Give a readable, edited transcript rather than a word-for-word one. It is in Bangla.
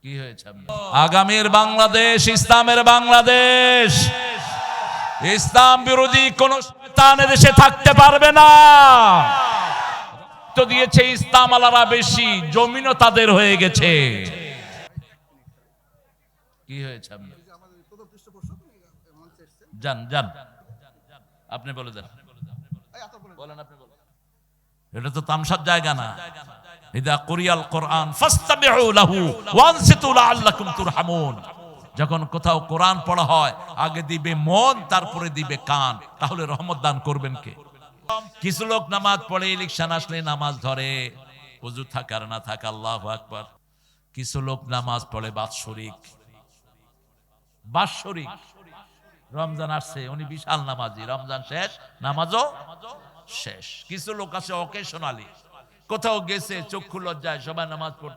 কি হয়েছে আগামীর বাংলাদেশ ইসলামের বাংলাদেশ। ইসলাম বিরোধী কোন শয়তানের দেশে থাকতে পারবে না। তো দিয়েছে ইসলাম আলারা বেশি, জমিনও তাদের হয়ে গেছে। কি হয়েছে জান জান আপনি বলে দেন, বলেন আপনি বলেন। এটা তো তামসার জায়গা না। ইদা কুরিয়াল কোরআন ফাসতামিউ লাহু ওয়ানসিতু লাআল্লাকুম তুরহামুন। যখন কোথাও কোরআন পড়া হয় আগে দিবে মন, তারপরে দিবে কান, তাহলে রহমত দান করবেন কে? কিছু লোক নামাজ পড়ে, ইলেকশন আসলে নামাজ ধরে, ওযু থাকা আর না থাকা আল্লাহু আকবার। কিছু লোক নামাজ পড়ে বাৎসরিক, রমজান আসছে উনি বিশাল নামাজি, রমজান শেষ নামাজও শেষ। কিছু লোক আছে অকেশনালি, কোথাও গেছে চক্ষু লজ্জায় সবাই নামাজ পড়তে